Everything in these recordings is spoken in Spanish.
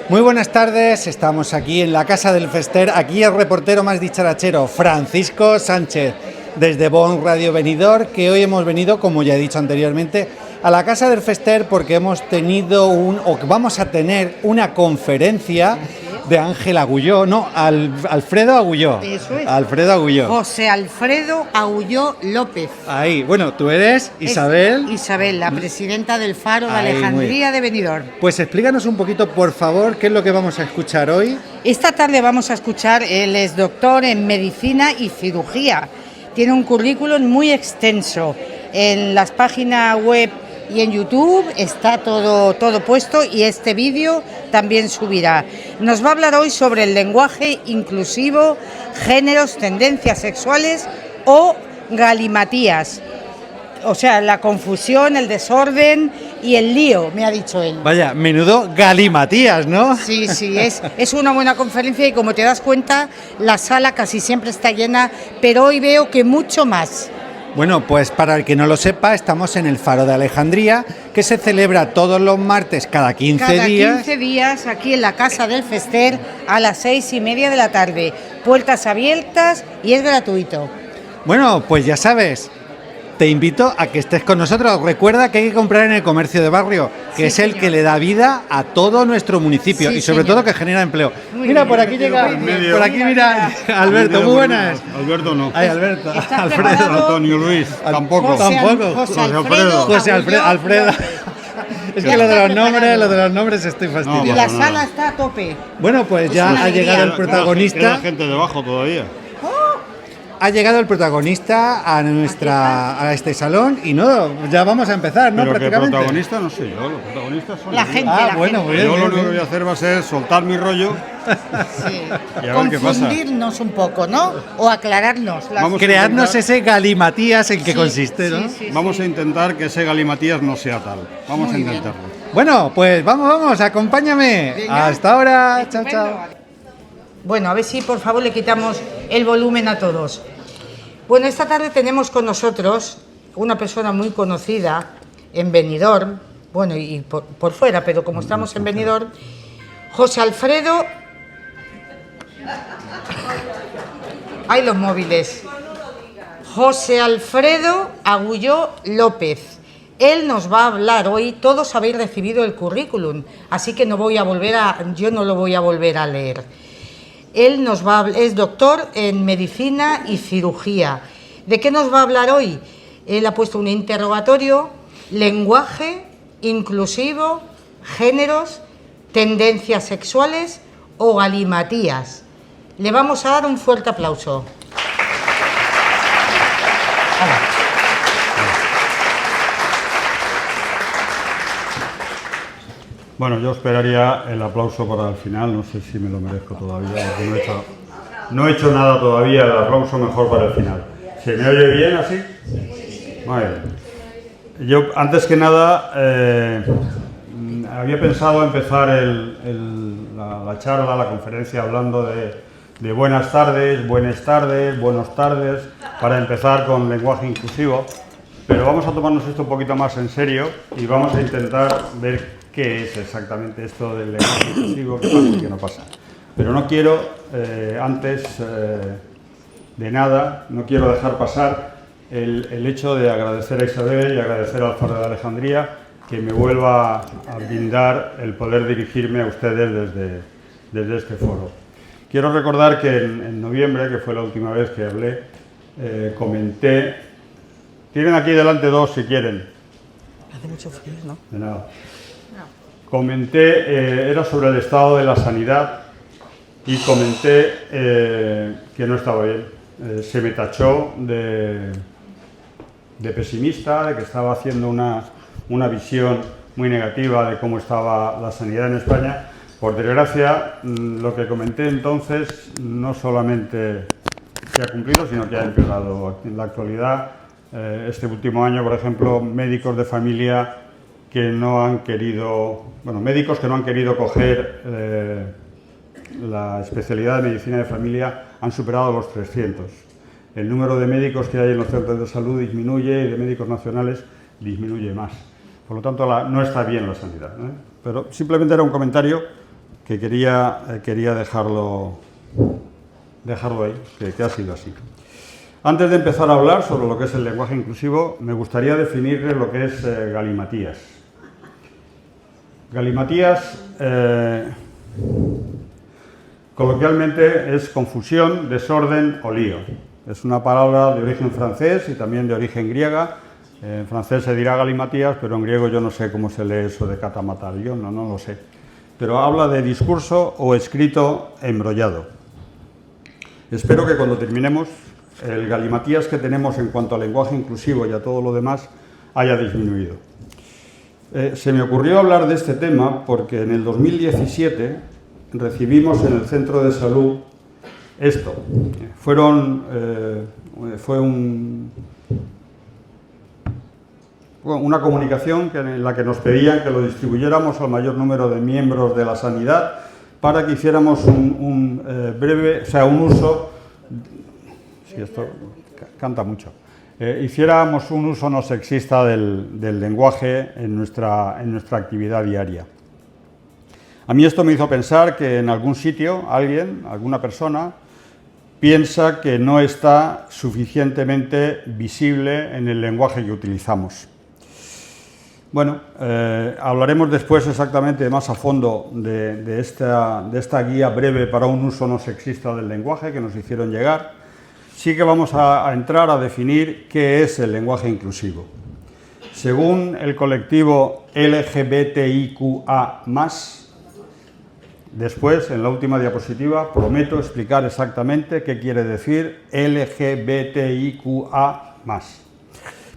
Muy buenas tardes, estamos aquí en la Casa del Fester, aquí el reportero más dicharachero, Francisco Sánchez, desde Bon Radio Benidorm, que hoy hemos venido, como ya he dicho anteriormente, a la Casa del Fester porque hemos tenido vamos a tener una conferencia de Ángel Agulló, no, Alfredo Agulló. Eso es. Alfredo Agulló. José Alfredo Agulló López. Ahí, bueno, tú eres Isabel. Isabel, la presidenta del Faro de Ahí, Alejandría de Benidorm. Pues explícanos un poquito, por favor, qué es lo que vamos a escuchar hoy. Esta tarde vamos a escuchar, él es doctor en medicina y cirugía. Tiene un currículum muy extenso. En las páginas web y en YouTube está todo puesto y este vídeo también subirá. Nos va a hablar hoy sobre el lenguaje inclusivo, géneros, tendencias sexuales o galimatías. O sea, la confusión, el desorden y el lío, me ha dicho él. Vaya, menudo galimatías, ¿no? Sí, es una buena conferencia y como te das cuenta, la sala casi siempre está llena, pero hoy veo que mucho más. Bueno, pues para el que no lo sepa, estamos en el Faro de Alejandría, que se celebra todos los martes cada 15 días. Cada 15 días aquí en la Casa del Fester a las 6:30 de la tarde. Puertas abiertas y es gratuito. Bueno, pues ya sabes, te invito a que estés con nosotros. Recuerda que hay que comprar en el comercio de barrio, que Sí, es el señor. que le da vida a todo nuestro municipio Sí, y sobre señor. todo que genera empleo. Muy Mira, bien. por aquí llega, por aquí mira, Alberto, muy buenas. Alberto no. Ay, Alberto, ¿Estás Alfredo. preparado? Antonio Luis, tampoco. Tampoco. José José Alfredo. Es que lo de los nombres estoy Y fastidiado. la pasa nada. sala está a tope. Bueno, pues ya una ha llegado el alegría. protagonista. Queda gente debajo todavía. Ha llegado el protagonista a este salón y no, ya vamos a empezar, ¿no? Pero que Prácticamente. protagonista no soy yo, los protagonistas son La ellos. gente. Ah, la bueno, gente. muy bien. Yo lo único que bien. voy a hacer va a ser soltar mi rollo. Sí. Y a ver qué pasa. Confundirnos un poco, ¿no? O aclararnos. las- Vamos. Crearnos ese galimatías en que Sí, consiste, ¿no? sí, Vamos a intentar que ese galimatías no sea tal. Vamos Muy a bien. intentarlo. Bueno, pues vamos, acompáñame. Venga. Hasta ahora, chao, Estupendo. chao. Bueno, a ver si por favor le quitamos el volumen a todos. Bueno, esta tarde tenemos con nosotros una persona muy conocida en Benidorm, bueno, y por fuera, pero como estamos en Benidorm, José Alfredo... ¡Ay, los móviles! José Alfredo Agulló López. Él nos va a hablar hoy, todos habéis recibido el currículum, así que yo no lo voy a volver a leer. Él es doctor en medicina y cirugía. ¿De qué nos va a hablar hoy? Él ha puesto un interrogatorio: lenguaje inclusivo, géneros, tendencias sexuales o galimatías. Le vamos a dar un fuerte aplauso. Bueno, yo esperaría el aplauso para el final. No sé si me lo merezco todavía, porque no he hecho nada todavía. El aplauso mejor para el final. ¿Se me oye bien así? Muy bien. Yo, antes que nada, había pensado empezar la charla, la conferencia, hablando de buenas tardes, buenas tardes, buenas tardes, para empezar con lenguaje inclusivo. Pero vamos a tomarnos esto un poquito más en serio y vamos a intentar ver qué es exactamente esto del lenguaje inclusivo, qué pasa y qué no pasa. Pero no quiero, antes de nada, no quiero dejar pasar el hecho de agradecer a Isabel y agradecer al Faro de Alejandría que me vuelva a brindar el poder dirigirme a ustedes desde este foro. Quiero recordar que en noviembre, que fue la última vez que hablé, comenté... Tienen aquí delante dos si quieren. Hace mucho frío, ¿no? De nada. Comenté, era sobre el estado de la sanidad y comenté que no estaba bien. Se me tachó de pesimista, de que estaba haciendo una visión muy negativa de cómo estaba la sanidad en España. Por desgracia, lo que comenté entonces no solamente se ha cumplido, sino que ha empeorado. En la actualidad, este último año, por ejemplo, médicos de familia que no han querido, médicos que no han querido coger la especialidad de medicina de familia han superado los 300. El número de médicos que hay en los centros de salud disminuye y de médicos nacionales disminuye más. Por lo tanto, no está bien la sanidad, ¿eh? Pero simplemente era un comentario que quería dejarlo ahí, que ha sido así. Antes de empezar a hablar sobre lo que es el lenguaje inclusivo, me gustaría definirle lo que es galimatías. Galimatías, coloquialmente, es confusión, desorden o lío. Es una palabra de origen francés y también de origen griega. En francés se dirá galimatías, pero en griego yo no sé cómo se lee eso de catamatarion, no lo sé. Pero habla de discurso o escrito embrollado. Espero que cuando terminemos, el galimatías que tenemos en cuanto al lenguaje inclusivo y a todo lo demás haya disminuido. Se me ocurrió hablar de este tema porque en el 2017 recibimos en el centro de salud esto. Fue una comunicación en la que nos pedían que lo distribuyéramos al mayor número de miembros de la sanidad para que hiciéramos un uso. Si esto canta mucho. Hiciéramos un uso no sexista del lenguaje en nuestra actividad diaria. A mí esto me hizo pensar que en algún sitio alguna persona, piensa que no está suficientemente visible en el lenguaje que utilizamos. Bueno, hablaremos después exactamente más a fondo de esta guía breve para un uso no sexista del lenguaje que nos hicieron llegar. Sí que vamos a entrar a definir qué es el lenguaje inclusivo. Según el colectivo LGBTIQA+, después, en la última diapositiva, prometo explicar exactamente qué quiere decir LGBTIQA+.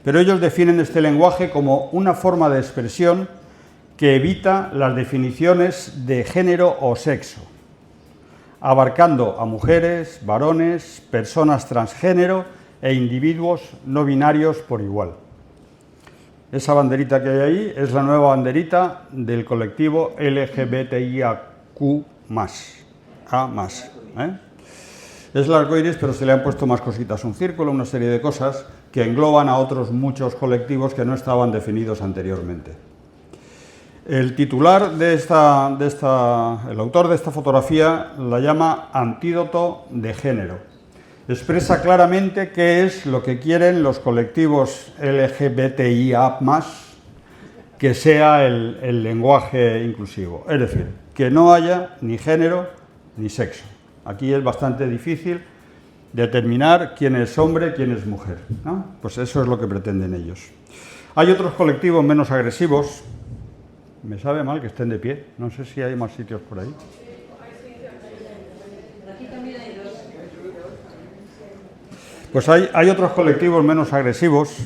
Pero ellos definen este lenguaje como una forma de expresión que evita las definiciones de género o sexo, abarcando a mujeres, varones, personas transgénero e individuos no binarios por igual. Esa banderita que hay ahí es la nueva banderita del colectivo LGBTIQ+, A+. Es el arco iris, pero se le han puesto más cositas, un círculo, una serie de cosas que engloban a otros muchos colectivos que no estaban definidos anteriormente. El titular el autor de esta fotografía la llama Antídoto de Género. Expresa claramente qué es lo que quieren los colectivos LGBTIA+, que sea el lenguaje inclusivo. Es decir, que no haya ni género ni sexo. Aquí es bastante difícil determinar quién es hombre, quién es mujer, ¿no? Pues eso es lo que pretenden ellos. Hay otros colectivos menos agresivos. Me sabe mal que estén de pie. No sé si hay más sitios por ahí. Pues hay otros colectivos menos agresivos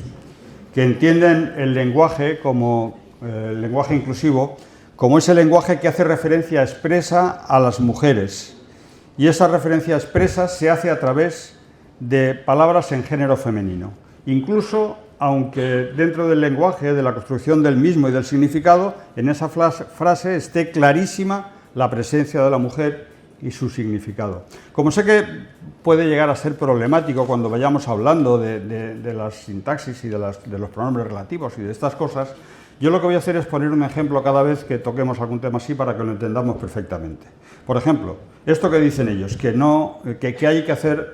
que entienden el lenguaje como el lenguaje inclusivo como ese lenguaje que hace referencia expresa a las mujeres. Y esa referencia expresa se hace a través de palabras en género femenino. Incluso aunque dentro del lenguaje, de la construcción del mismo y del significado, en esa frase esté clarísima la presencia de la mujer y su significado. Como sé que puede llegar a ser problemático cuando vayamos hablando de las sintaxis y de los pronombres relativos y de estas cosas, yo lo que voy a hacer es poner un ejemplo cada vez que toquemos algún tema así para que lo entendamos perfectamente. Por ejemplo, esto que dicen ellos, que hay que hacer,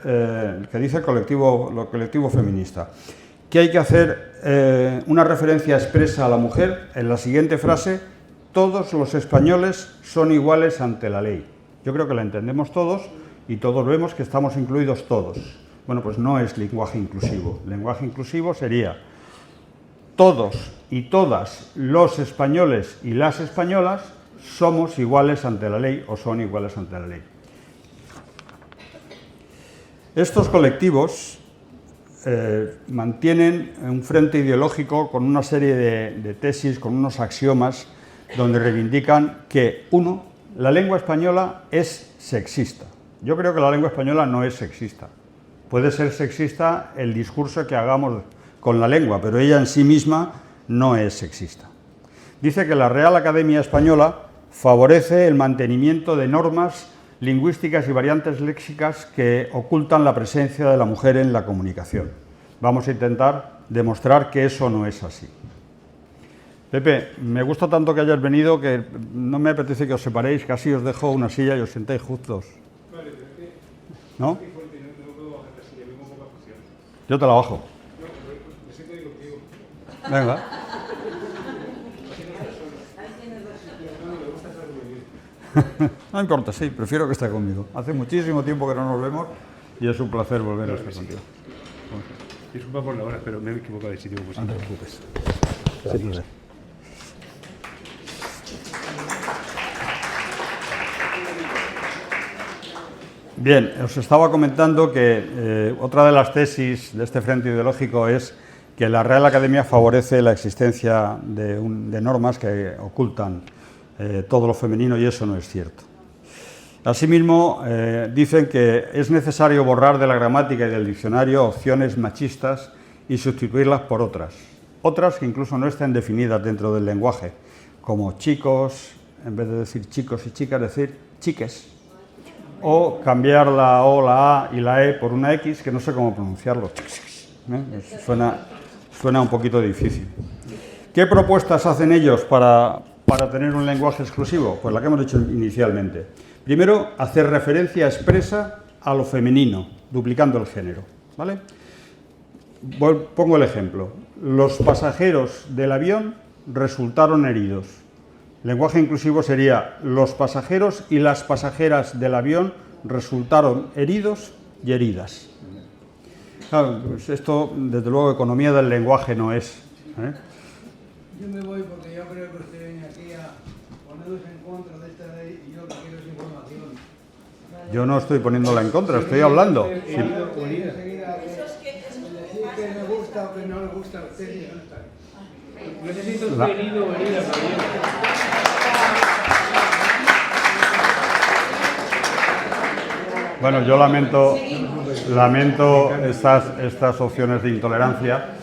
que dice el colectivo feminista, que hay que hacer una referencia expresa a la mujer en la siguiente frase: todos los españoles son iguales ante la ley. Yo creo que la entendemos todos y todos vemos que estamos incluidos todos. Bueno, pues no es lenguaje inclusivo. Lenguaje inclusivo sería: todos y todas los españoles y las españolas somos iguales ante la ley o son iguales ante la ley. Estos colectivos mantienen un frente ideológico con una serie de tesis, con unos axiomas, donde reivindican que, uno, la lengua española es sexista. Yo creo que la lengua española no es sexista. Puede ser sexista el discurso que hagamos con la lengua, pero ella en sí misma no es sexista. Dice que la Real Academia Española favorece el mantenimiento de normas lingüísticas y variantes léxicas que ocultan la presencia de la mujer en la comunicación. Vamos a intentar demostrar que eso no es así. Pepe, me gusta tanto que hayas venido que no me apetece que os separéis, casi os dejo una silla y os sentáis justos. Vale, pero es que... ¿No? No puedo bajar la silla, vengo un poco a función. Yo te la bajo. No, me siento ahí contigo. Venga. No importa, sí, prefiero que esté conmigo. Hace muchísimo tiempo que no nos vemos y es un placer volver a estar contigo. Disculpa por la hora, pero me he equivocado de sitio. Pues, No te preocupes. Gracias. Bien, os estaba comentando que otra de las tesis de este frente ideológico es que la Real Academia favorece la existencia de normas que ocultan todo lo femenino y eso no es cierto. Asimismo, dicen que es necesario borrar de la gramática y del diccionario opciones machistas y sustituirlas por otras que incluso no estén definidas dentro del lenguaje, como chicos, en vez de decir chicos y chicas, decir chiques, o cambiar la O, la A y la E por una X, que no sé cómo pronunciarlo. Suena un poquito difícil. ¿Qué propuestas hacen ellos para tener un lenguaje exclusivo? Pues la que hemos dicho inicialmente. Primero, hacer referencia expresa a lo femenino, duplicando el género, ¿vale? Pongo el ejemplo. Los pasajeros del avión resultaron heridos. Lenguaje inclusivo sería: los pasajeros y las pasajeras del avión resultaron heridos y heridas. Claro, pues esto, desde luego, economía del lenguaje no es. Yo me voy porque yo creo que usted viene aquí a ponernos en contra de esta ley y yo lo que quiero es información. Yo no estoy poniéndola en contra, estoy hablando. Sí. Enseguida decir que me gusta o que no le gusta a usted y no está. Necesito un herido o herida también. Bueno, yo lamento estas opciones de intolerancia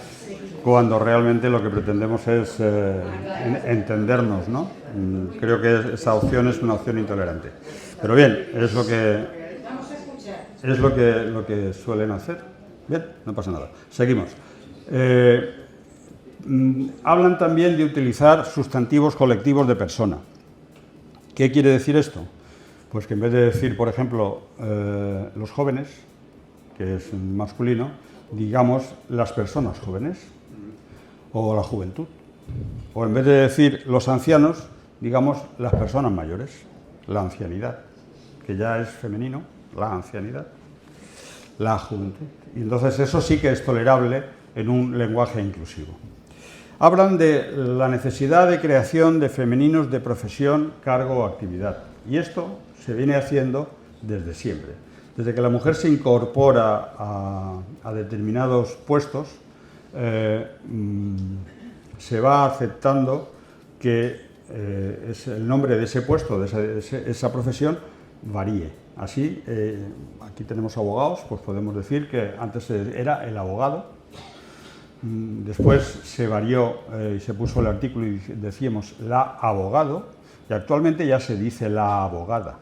cuando realmente lo que pretendemos es entendernos, ¿no? Creo que esa opción es una opción intolerante. Pero bien, es lo que suelen hacer. Bien, no pasa nada. Seguimos. Hablan también de utilizar sustantivos colectivos de persona. ¿Qué quiere decir esto? Pues que en vez de decir, por ejemplo, los jóvenes, que es masculino, digamos las personas jóvenes o la juventud. O en vez de decir los ancianos, digamos las personas mayores, la ancianidad, que ya es femenino, la ancianidad, la juventud. Y entonces eso sí que es tolerable en un lenguaje inclusivo. Hablan de la necesidad de creación de femeninos de profesión, cargo o actividad. Y esto se viene haciendo desde siempre. Desde que la mujer se incorpora a determinados puestos, se va aceptando que el nombre de ese puesto, de esa profesión, varíe. Así, aquí tenemos abogados, pues podemos decir que antes era el abogado, después se varió y se puso el artículo y decíamos la abogado, y actualmente ya se dice la abogada.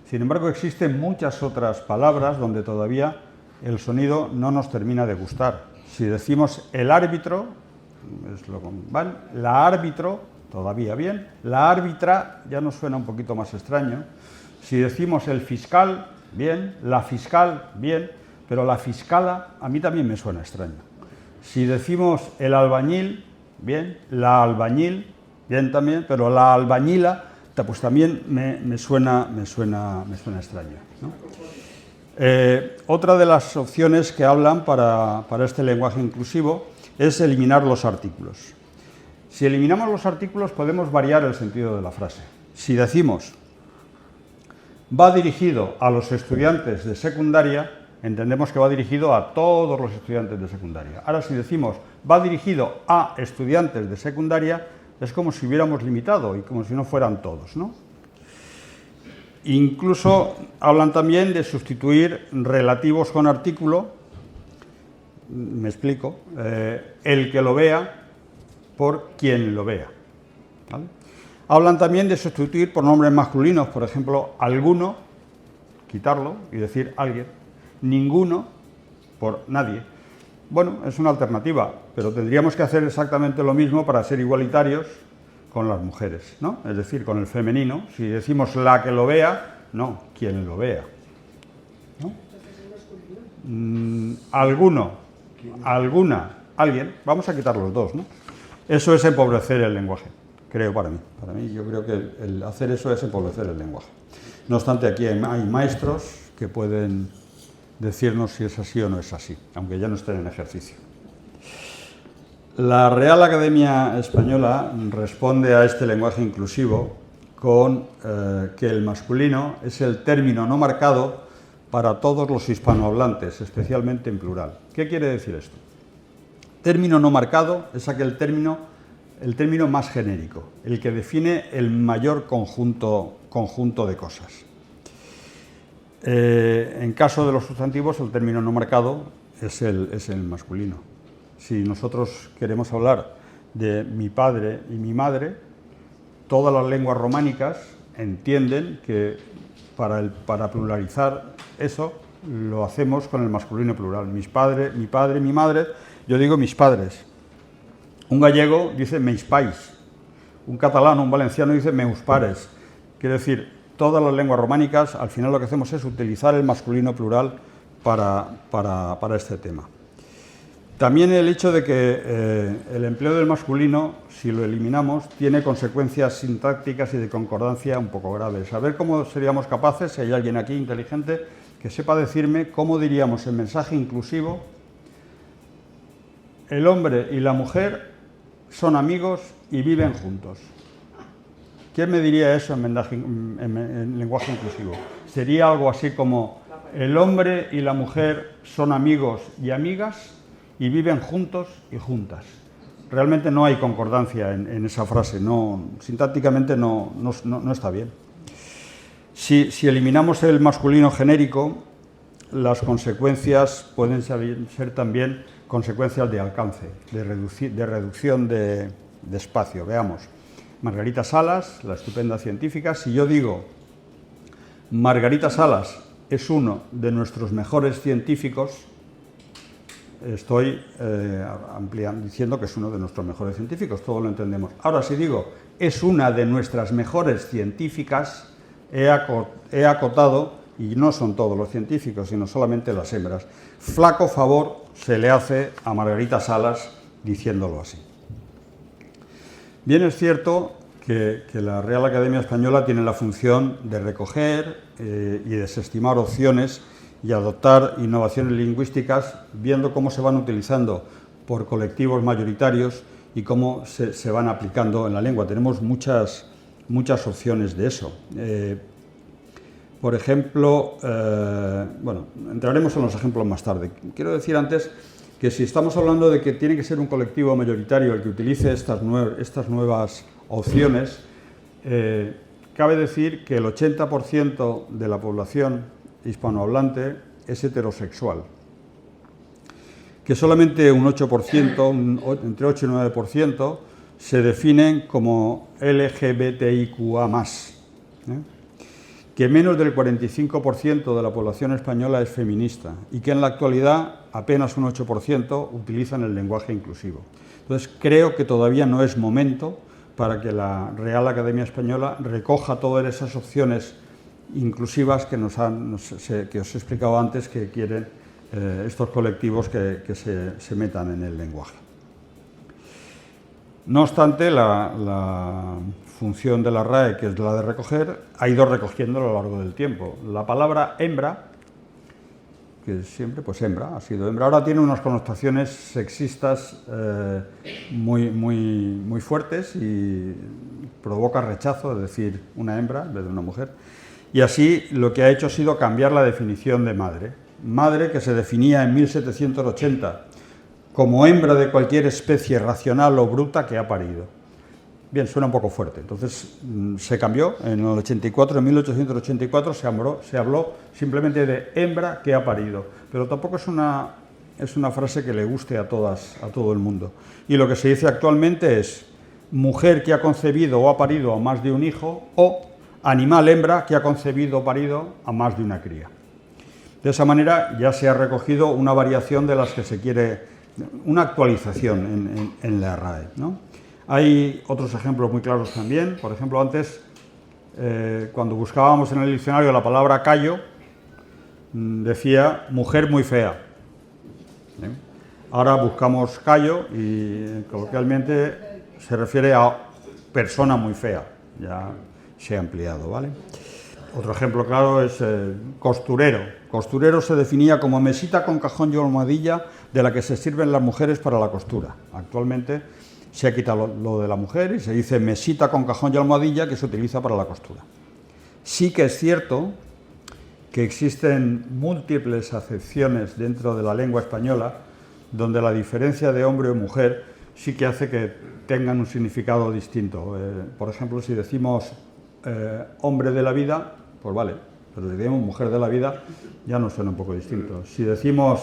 Sin embargo, existen muchas otras palabras donde todavía el sonido no nos termina de gustar. Si decimos el árbitro, la árbitro, todavía bien, la árbitra ya nos suena un poquito más extraño. Si decimos el fiscal, bien, la fiscal, bien, pero la fiscala a mí también me suena extraño. Si decimos el albañil, bien, la albañil, bien también, pero la albañila, pues también me suena extraño, ¿no? Otra de las opciones que hablan para este lenguaje inclusivo es eliminar los artículos. Si eliminamos los artículos podemos variar el sentido de la frase. Si decimos va dirigido a los estudiantes de secundaria, entendemos que va dirigido a todos los estudiantes de secundaria. Ahora, si decimos va dirigido a estudiantes de secundaria, es como si hubiéramos limitado y como si no fueran todos, ¿no? Incluso hablan también de sustituir relativos con artículo, me explico, el que lo vea por quien lo vea, ¿vale? Hablan también de sustituir por nombres masculinos, por ejemplo, alguno, quitarlo y decir alguien, ninguno por nadie. Bueno, es una alternativa, pero tendríamos que hacer exactamente lo mismo para ser igualitarios con las mujeres, ¿no? Es decir, con el femenino. Si decimos la que lo vea, no, quien lo vea, ¿no? Alguien, vamos a quitar los dos, ¿no? Eso es empobrecer el lenguaje, creo para mí. Para mí, yo creo que el hacer eso es empobrecer el lenguaje. No obstante, aquí hay maestros que pueden decirnos si es así o no es así, aunque ya no estén en ejercicio. La Real Academia Española responde a este lenguaje inclusivo con que el masculino es el término no marcado para todos los hispanohablantes, especialmente en plural. ¿Qué quiere decir esto? Término no marcado es el término más genérico, el que define el mayor conjunto de cosas. En caso de los sustantivos, el término no marcado es el masculino. Si nosotros queremos hablar de mi padre y mi madre, todas las lenguas románicas entienden que para pluralizar eso lo hacemos con el masculino plural. Mi padre, mi madre, yo digo mis padres. Un gallego dice meus pais, un catalán, un valenciano dice meus pares. Quiere decir, todas las lenguas románicas, al final lo que hacemos es utilizar el masculino plural para este tema. También el hecho de que el empleo del masculino, si lo eliminamos, tiene consecuencias sintácticas y de concordancia un poco graves. A ver cómo seríamos capaces, si hay alguien aquí inteligente, que sepa decirme cómo diríamos en mensaje inclusivo: el hombre y la mujer son amigos y viven juntos. ¿Quién me diría eso en lenguaje inclusivo? Sería algo así como: el hombre y la mujer son amigos y amigas y viven juntos y juntas. Realmente no hay concordancia en esa frase, sintácticamente no está bien. Si eliminamos el masculino genérico, las consecuencias pueden ser también consecuencias de alcance, de reducción de espacio. Veamos, Margarita Salas, la estupenda científica. Si yo digo Margarita Salas es uno de nuestros mejores científicos, estoy diciendo que es uno de nuestros mejores científicos, todos lo entendemos. Ahora, si digo es una de nuestras mejores científicas, he acotado, y no son todos los científicos, sino solamente las hembras. Flaco favor se le hace a Margarita Salas diciéndolo así. Bien, es cierto que la Real Academia Española tiene la función de recoger y desestimar opciones y adoptar innovaciones lingüísticas, viendo cómo se van utilizando por colectivos mayoritarios y cómo se van aplicando en la lengua. Tenemos muchas opciones de eso. Por ejemplo, bueno, entraremos en los ejemplos más tarde. Quiero decir antes que si estamos hablando de que tiene que ser un colectivo mayoritario el que utilice estas nuevas opciones, cabe decir que el 80% de la población hispanohablante es heterosexual, que solamente un 8%, entre 8 y 9%, se definen como LGBTIQA+, que menos del 45% de la población española es feminista y que en la actualidad apenas un 8% utilizan el lenguaje inclusivo. Entonces, creo que todavía no es momento para que la Real Academia Española recoja todas esas opciones inclusivas que os he explicado antes que quieren estos colectivos que se metan en el lenguaje. No obstante, la función de la RAE, que es la de recoger, ha ido recogiendo a lo largo del tiempo. La palabra hembra, que siempre, pues hembra, ha sido hembra, ahora tiene unas connotaciones sexistas muy fuertes y provoca rechazo, es decir, una hembra en vez de una mujer. Y así lo que ha hecho ha sido cambiar la definición de madre. Madre, que se definía en 1780 como hembra de cualquier especie racional o bruta que ha parido. Bien, suena un poco fuerte. Entonces se cambió, en el 84, en 1884 se habló simplemente de hembra que ha parido. Pero tampoco es una frase que le guste a todo el mundo. Y lo que se dice actualmente es mujer que ha concebido o ha parido a más de un hijo, o animal hembra que ha concebido o parido a más de una cría. De esa manera ya se ha recogido una variación de las que se quiere una actualización en la RAE, ¿no? Hay otros ejemplos muy claros también. Por ejemplo, antes, cuando buscábamos en el diccionario la palabra callo, decía mujer muy fea. Ahora buscamos callo y coloquialmente se refiere a persona muy fea. Ya se ha ampliado, ¿vale? Otro ejemplo claro es costurero. Costurero se definía como mesita con cajón y almohadilla de la que se sirven las mujeres para la costura. Actualmente se ha quitado lo de la mujer y se dice mesita con cajón y almohadilla que se utiliza para la costura. Sí que es cierto que existen múltiples acepciones dentro de la lengua española donde la diferencia de hombre o mujer sí que hace que tengan un significado distinto. Por ejemplo, si decimos hombre de la vida, pues vale, pero si decimos mujer de la vida ya nos suena un poco distinto. Si decimos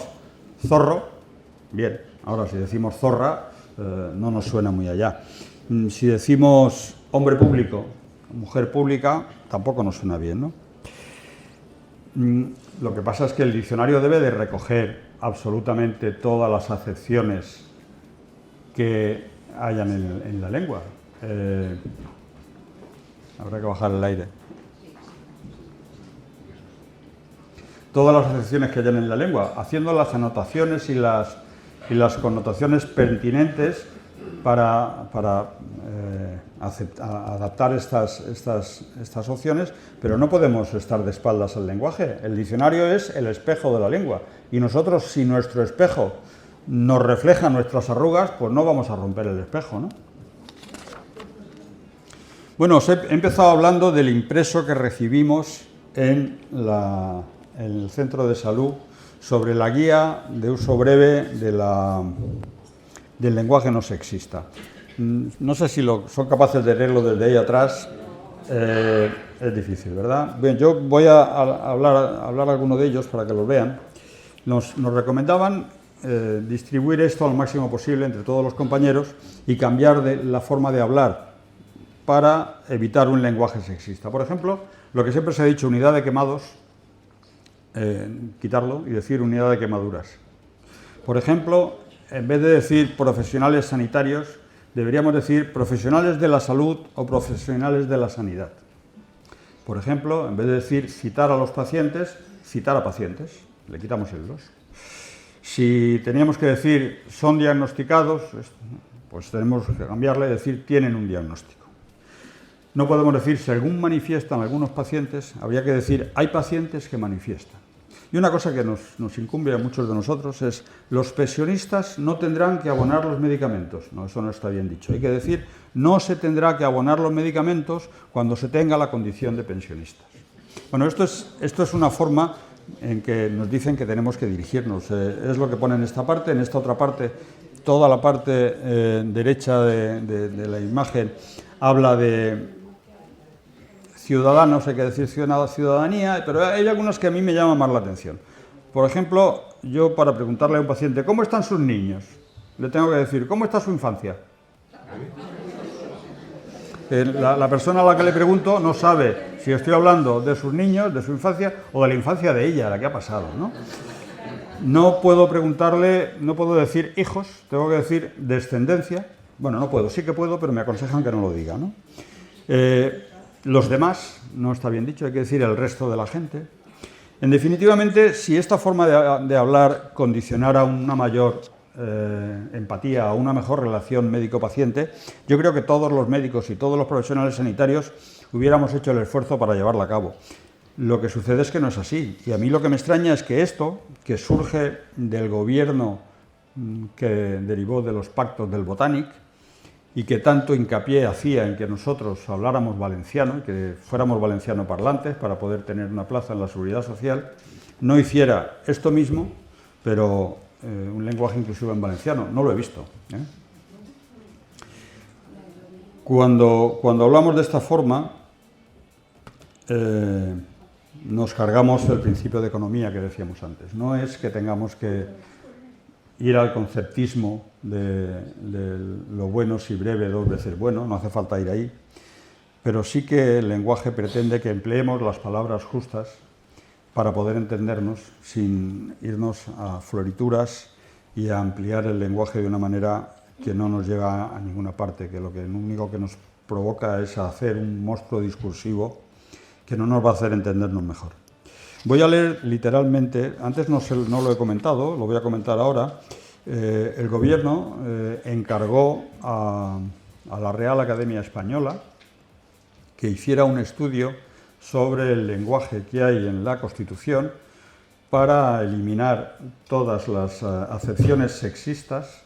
zorro, bien, ahora si decimos zorra, no nos suena muy allá. Si decimos hombre público, mujer pública, tampoco nos suena bien, ¿no? Lo que pasa es que el diccionario debe de recoger absolutamente todas las acepciones que hayan en la lengua. Habrá que bajar el aire. Todas las acepciones que hayan en la lengua, haciendo las anotaciones y las connotaciones pertinentes para adaptar estas opciones, pero no podemos estar de espaldas al lenguaje. El diccionario es el espejo de la lengua y nosotros, si nuestro espejo nos refleja nuestras arrugas, pues no vamos a romper el espejo, ¿no? Bueno, os he empezado hablando del impreso que recibimos en el centro de salud sobre la guía de uso breve del lenguaje no sexista. No sé si son capaces de leerlo desde ahí atrás, es difícil, ¿verdad? Bien, yo voy a hablar alguno de ellos para que los vean. Nos recomendaban distribuir esto al máximo posible entre todos los compañeros y cambiar la forma de hablar para evitar un lenguaje sexista. Por ejemplo, lo que siempre se ha dicho, unidad de quemados, quitarlo y decir unidad de quemaduras. Por ejemplo, en vez de decir profesionales sanitarios, deberíamos decir profesionales de la salud o profesionales de la sanidad. Por ejemplo, en vez de decir citar a los pacientes, citar a pacientes. Le quitamos el los. Si teníamos que decir son diagnosticados, pues tenemos que cambiarle y decir tienen un diagnóstico. No podemos decir según manifiestan algunos pacientes, habría que decir hay pacientes que manifiestan. Y una cosa que nos incumbe a muchos de nosotros es los pensionistas no tendrán que abonar los medicamentos. No, eso no está bien dicho. Hay que decir no se tendrá que abonar los medicamentos cuando se tenga la condición de pensionistas. Bueno, esto es una forma en que nos dicen que tenemos que dirigirnos. Es lo que pone en esta parte. En esta otra parte, toda la parte derecha de la imagen habla de ciudadanos, hay que decir ciudadanía, pero hay algunas que a mí me llaman más la atención. Por ejemplo, yo para preguntarle a un paciente ¿cómo están sus niños? Le tengo que decir ¿cómo está su infancia? La persona a la que le pregunto no sabe si estoy hablando de sus niños, de su infancia o de la infancia de ella, la que ha pasado, ¿no? No puedo preguntarle, no puedo decir hijos, tengo que decir descendencia. Bueno, no puedo, sí que puedo, pero me aconsejan que no lo diga, ¿no? Los demás, no está bien dicho, hay que decir el resto de la gente. En definitivamente, si esta forma de hablar condicionara una mayor empatía o una mejor relación médico-paciente, yo creo que todos los médicos y todos los profesionales sanitarios hubiéramos hecho el esfuerzo para llevarla a cabo. Lo que sucede es que no es así. Y a mí lo que me extraña es que esto, que surge del gobierno que derivó de los pactos del Botanic, y que tanto hincapié hacía en que nosotros habláramos valenciano y que fuéramos valenciano parlantes para poder tener una plaza en la seguridad social, no hiciera esto mismo, pero un lenguaje inclusivo en valenciano. No lo he visto. Cuando hablamos de esta forma, nos cargamos el principio de economía que decíamos antes. No es que tengamos que ir al conceptismo de lo bueno si breve dos veces bueno, no hace falta ir ahí, pero sí que el lenguaje pretende que empleemos las palabras justas para poder entendernos sin irnos a florituras y a ampliar el lenguaje de una manera que no nos lleva a ninguna parte, que lo único que nos provoca es hacer un monstruo discursivo que no nos va a hacer entendernos mejor. Voy a leer literalmente, antes no lo he comentado, lo voy a comentar ahora. El Gobierno encargó a la Real Academia Española que hiciera un estudio sobre el lenguaje que hay en la Constitución para eliminar todas las acepciones sexistas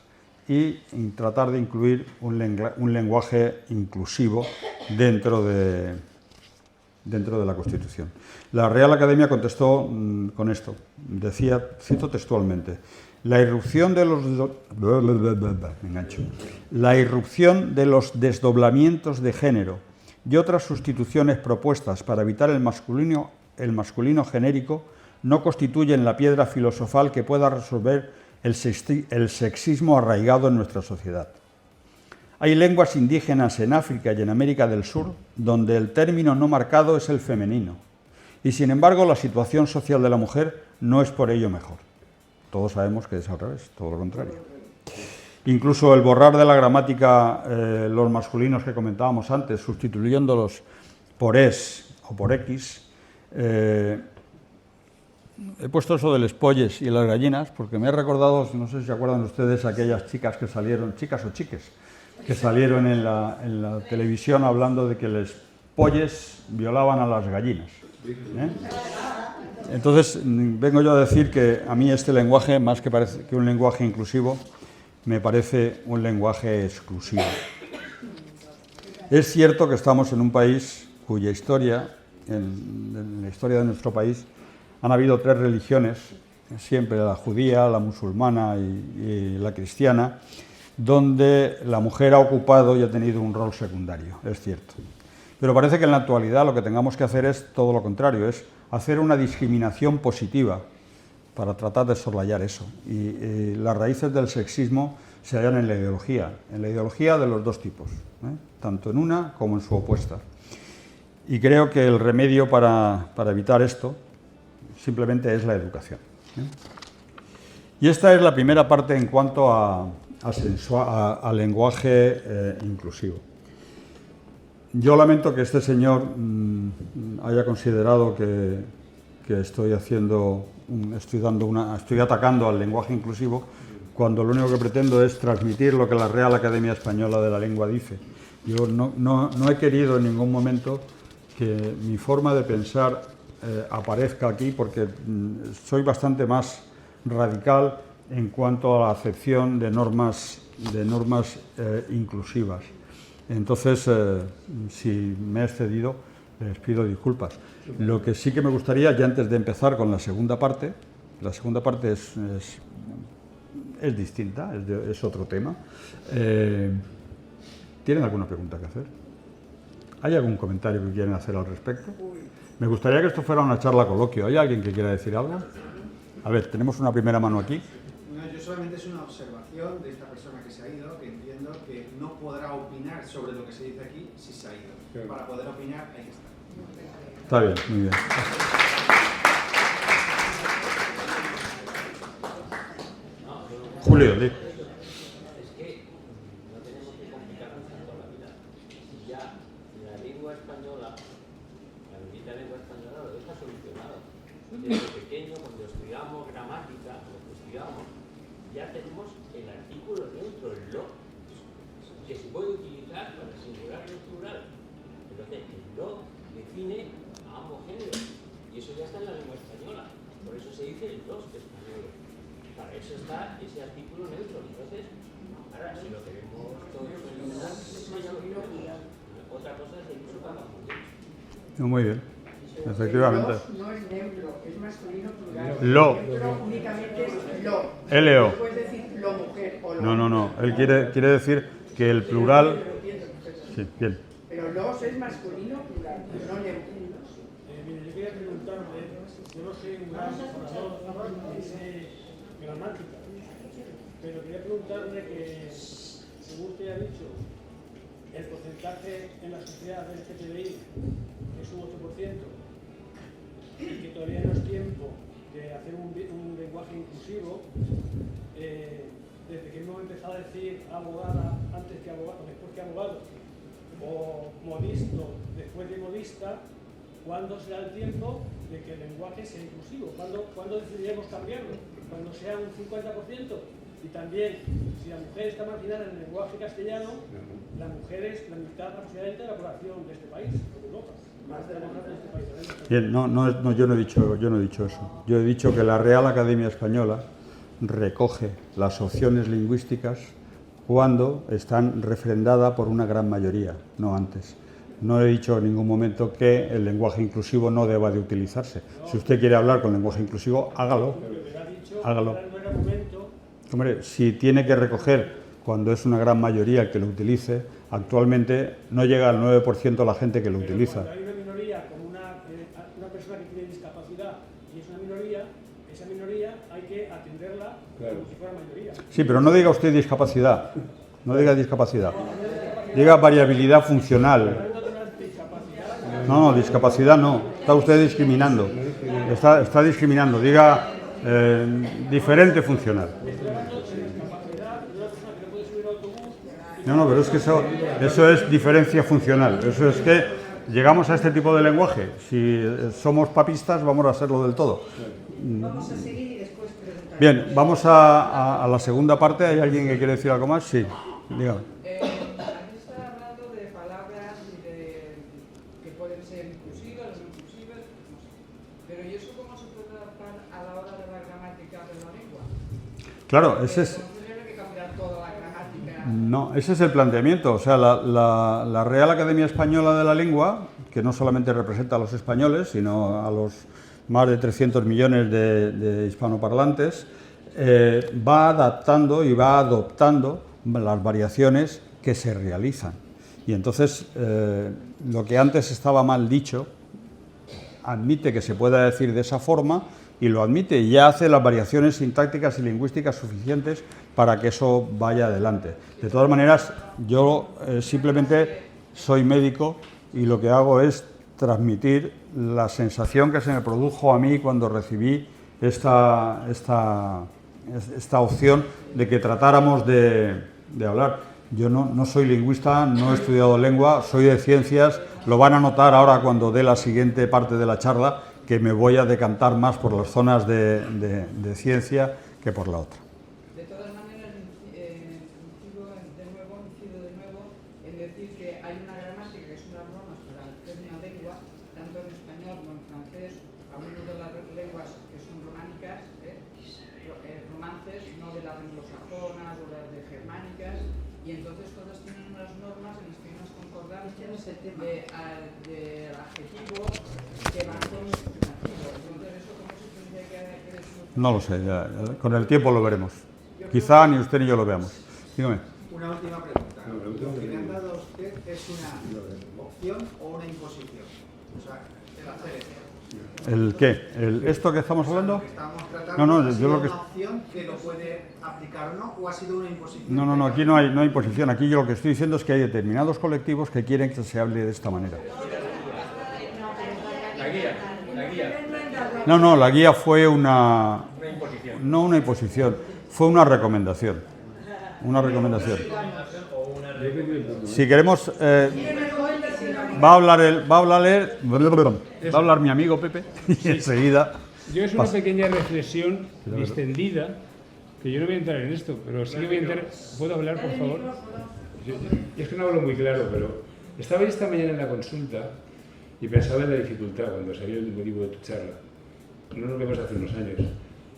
y tratar de incluir un lenguaje inclusivo dentro de la Constitución. La Real Academia contestó con esto. Decía, cito textualmente, la irrupción de los desdoblamientos de género y otras sustituciones propuestas para evitar el masculino genérico no constituyen la piedra filosofal que pueda resolver el sexismo arraigado en nuestra sociedad. Hay lenguas indígenas en África y en América del Sur donde el término no marcado es el femenino y, sin embargo, la situación social de la mujer no es por ello mejor. Todos sabemos que es al revés, todo lo contrario. Incluso el borrar de la gramática los masculinos que comentábamos antes, sustituyéndolos por es o por x. He puesto eso de los polles y las gallinas porque me he recordado, no sé si se acuerdan ustedes, aquellas chicas que salieron, chicas o chiques, que salieron en la televisión hablando de que los polles violaban a las gallinas. Entonces, vengo yo a decir que a mí este lenguaje, más que un lenguaje inclusivo, me parece un lenguaje exclusivo. Es cierto que estamos en un país cuya historia, en la historia de nuestro país, han habido 3 religiones, siempre la judía, la musulmana y la cristiana, donde la mujer ha ocupado y ha tenido un rol secundario, es cierto. Pero parece que en la actualidad lo que tengamos que hacer es todo lo contrario, es hacer una discriminación positiva para tratar de soslayar eso. Y las raíces del sexismo se hallan en la ideología de los dos tipos, tanto en una como en su opuesta. Y creo que el remedio para evitar esto simplemente es la educación. Y esta es la primera parte en cuanto al lenguaje inclusivo. Yo lamento que este señor haya considerado que estoy atacando al lenguaje inclusivo, cuando lo único que pretendo es transmitir lo que la Real Academia Española de la Lengua dice. Yo no he querido en ningún momento que mi forma de pensar aparezca aquí, porque soy bastante más radical en cuanto a la acepción de normas inclusivas. Entonces, si me he excedido, les pido disculpas. Lo que sí que me gustaría, ya antes de empezar con la segunda parte es distinta, es otro tema. ¿Tienen alguna pregunta que hacer? ¿Hay algún comentario que quieren hacer al respecto? Me gustaría que esto fuera una charla coloquio. ¿Hay alguien que quiera decir algo? A ver, tenemos una primera mano aquí. No, yo solamente es una observación de esta persona que se ha ido, que entiendo que no podrá opinar sobre lo que se dice aquí si se ha ido. Claro. Para poder opinar hay que estar. Está bien, muy bien. Julio, di. Desde pequeño, cuando estudiamos gramática, ya tenemos el artículo neutro, el lo, que se puede utilizar para singular y plural. Entonces, el lo define a ambos géneros, y eso ya está en la lengua española. Por eso se dice el los español. Para eso está ese artículo neutro. Entonces, ahora, si lo queremos todos eliminar, otra cosa es el uso para confundir. Muy bien. Efectivamente. No es neutro, es masculino plural. Lo. Neutro únicamente es lo. L-O. No puedes decir lo mujer o lo. No. Él quiere decir que el plural. Sí, bien. Pero los es masculino plural, no neutro. Mire, yo quería preguntarle, yo no soy un gran orador, ni sé gramática, pero quería preguntarle que, según usted ha dicho, el porcentaje en la sociedad del LGTBI es un 8%, y que todavía no es tiempo de hacer un lenguaje inclusivo, desde que hemos empezado a decir abogada antes que abogado, después que abogado, o modisto después de modista, ¿cuándo será el tiempo de que el lenguaje sea inclusivo? ¿Cuándo decidiremos cambiarlo? ¿Cuando sea un 50%? Y también, si la mujer está marginada en el lenguaje castellano, la mujer es la mitad aproximadamente de la población de este país, de Europa. Más de la mitad de este país. Bien, no, yo no he dicho eso. Yo he dicho que la Real Academia Española recoge las opciones lingüísticas cuando están refrendadas por una gran mayoría, no antes. No he dicho en ningún momento que el lenguaje inclusivo no deba de utilizarse. Si usted quiere hablar con lenguaje inclusivo, hágalo. Hágalo. Hombre, si tiene que recoger cuando es una gran mayoría el que lo utilice, actualmente no llega al 9% la gente que lo utiliza. Cuando hay una minoría como una persona que tiene discapacidad y es una minoría, esa minoría hay que atenderla como si fuera mayoría. Sí, pero no diga usted discapacidad. No diga discapacidad. Diga variabilidad funcional. No, discapacidad no. Está usted discriminando. Está discriminando. Diga diferente funcional. No, pero es que eso es diferencia funcional. Eso es que llegamos a este tipo de lenguaje. Si somos papistas, vamos a hacerlo del todo. Vamos a seguir y después preguntar. Bien, vamos a la segunda parte. ¿Hay alguien que quiere decir algo más? Sí, dígame. Aquí está hablando de palabras y que pueden ser inclusivas o no inclusivas, no sé. Pero ¿y eso cómo se puede adaptar a la hora de la gramática de la lengua? Claro, ese es... No, ese es el planteamiento. O sea, la Real Academia Española de la Lengua, que no solamente representa a los españoles, sino a los más de 300 millones de hispanoparlantes, va adaptando y va adoptando las variaciones que se realizan. Y entonces, lo que antes estaba mal dicho, admite que se pueda decir de esa forma y lo admite y ya hace las variaciones sintácticas y lingüísticas suficientes para que eso vaya adelante. De todas maneras, yo simplemente soy médico y lo que hago es transmitir la sensación que se me produjo a mí cuando recibí esta opción de que tratáramos de hablar. Yo no soy lingüista, no he estudiado lengua, soy de ciencias, lo van a notar ahora cuando dé la siguiente parte de la charla, que me voy a decantar más por las zonas de ciencia que por la otra. De todas maneras, incido de nuevo en decir que hay una gramática que es una norma para una lengua, tanto en español como en francés, hablando de las lenguas que son románicas, romances, no de las anglosajonas o las de germánicas, y entonces todas tienen unas normas en las que hay unas concordancias de adjetivo que van con el sustantivo. Entonces, ¿eso cómo se tendría que decir? No lo sé, ya, con el tiempo lo veremos. Quizá ni usted ni yo lo veamos. Dígame. Una última pregunta. ¿Lo que le han dado a usted es una opción o una imposición? O sea, el hacer esto. ¿El qué? ¿Esto que estamos hablando? Estamos tratando No, ¿ha yo sido lo que... una opción que lo puede aplicar o no? ¿O ha sido una imposición? No, aquí no hay imposición. Aquí yo lo que estoy diciendo es que hay determinados colectivos que quieren que se hable de esta manera. La guía. No, la guía fue una imposición. No una imposición, fue una recomendación. Una recomendación. Si queremos... va a hablar mi amigo Pepe y enseguida... Yo es una pequeña reflexión distendida, que yo no voy a entrar en esto, pero sí que voy a entrar... ¿Puedo hablar, por favor? Es que no hablo muy claro, pero estaba esta mañana en la consulta y pensaba en la dificultad cuando salió el motivo de tu charla. No nos vemos hace unos años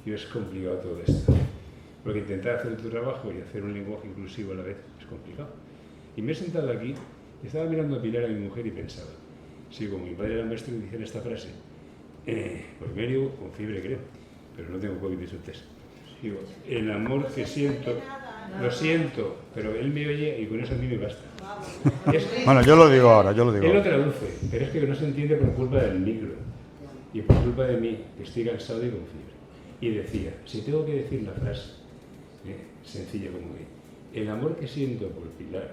y es complicado todo esto. Porque intentar hacer tu trabajo y hacer un lenguaje inclusivo a la vez es complicado. Y me he sentado aquí y estaba mirando a Pilar, a mi mujer, y pensaba, sí, como mi padre era maestro y dijera esta frase, pues medio con fiebre creo, pero no tengo COVID de su test. Digo, el amor que siento, lo siento, pero él me oye y con eso a mí me basta. Bueno, yo lo digo ahora, Él lo traduce, pero es que no se entiende por culpa del micro y por culpa de mí, que estoy cansado y con fiebre. Y decía, si tengo que decir la frase, sencilla como que, el amor que siento por Pilar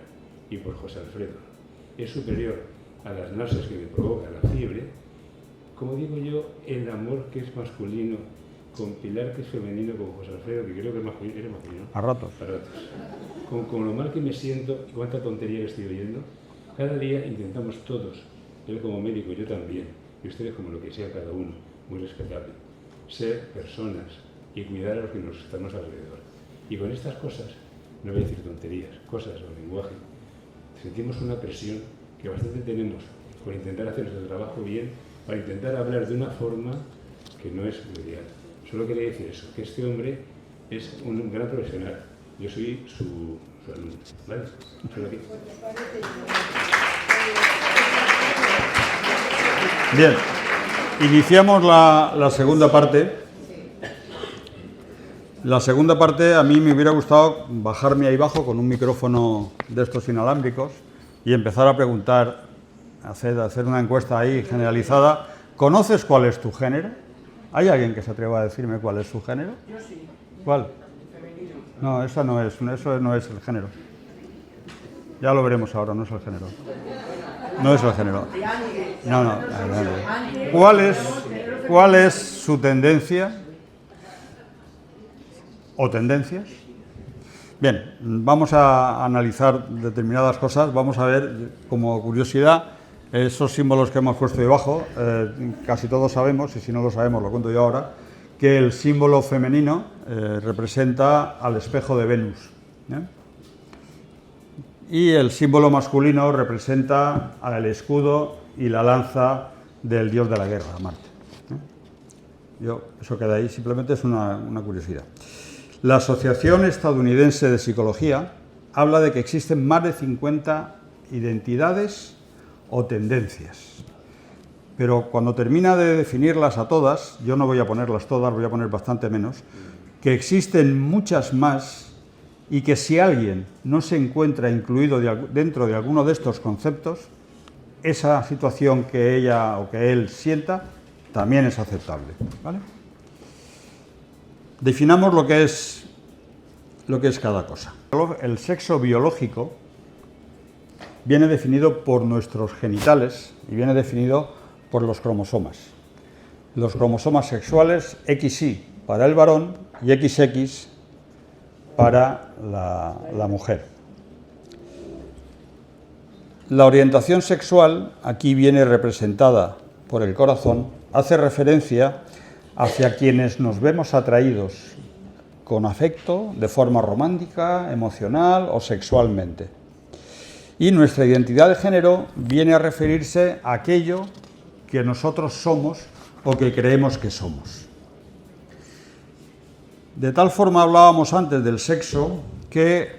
y por José Alfredo es superior a las náuseas que me provoca la fiebre, como digo yo, el amor que es masculino con Pilar, que es femenino, con José Alfredo, que creo que es masculino, eres masculino, ¿no? A ratos. A ratos. Con lo mal que me siento y cuánta tontería que estoy oyendo, cada día intentamos todos, él como médico, yo también, y ustedes como lo que sea cada uno, muy respetable, ser personas y cuidar a los que nos estamos alrededor. Y con estas cosas, no voy a decir tonterías, cosas o lenguaje, sentimos una presión que bastante tenemos por intentar hacer nuestro trabajo bien, para intentar hablar de una forma que no es lo ideal. Solo quería decir eso, que este hombre es un gran profesional. Yo soy su alumno, ¿vale? Solo aquí. Bien, iniciamos la segunda parte. La segunda parte, a mí me hubiera gustado bajarme ahí abajo con un micrófono de estos inalámbricos y empezar a preguntar, hacer una encuesta ahí generalizada. ¿Conoces cuál es tu género? ¿Hay alguien que se atreva a decirme cuál es su género? Yo sí. ¿Cuál? Femenino. No, eso no es el género. Ya lo veremos ahora, no es el género. No es el género. No. ¿Cuál es su tendencia? ¿O tendencias? Bien, vamos a analizar determinadas cosas. Vamos a ver, como curiosidad, esos símbolos que hemos puesto debajo. Casi todos sabemos, y si no lo sabemos lo cuento yo ahora, que el símbolo femenino representa al espejo de Venus, y el símbolo masculino representa al escudo y la lanza del dios de la guerra, Marte. Eso queda ahí, simplemente es una curiosidad. La Asociación Estadounidense de Psicología habla de que existen más de 50 identidades o tendencias. Pero cuando termina de definirlas a todas, yo no voy a ponerlas todas, voy a poner bastante menos, que existen muchas más y que si alguien no se encuentra incluido dentro de alguno de estos conceptos, esa situación que ella o que él sienta también es aceptable, ¿vale? Definamos lo que es cada cosa. El sexo biológico viene definido por nuestros genitales y viene definido por los cromosomas. Los cromosomas sexuales XY para el varón y XX para la mujer. La orientación sexual aquí viene representada por el corazón, hace referencia hacia quienes nos vemos atraídos con afecto, de forma romántica, emocional o sexualmente. Y nuestra identidad de género viene a referirse a aquello que nosotros somos o que creemos que somos. De tal forma hablábamos antes del sexo, que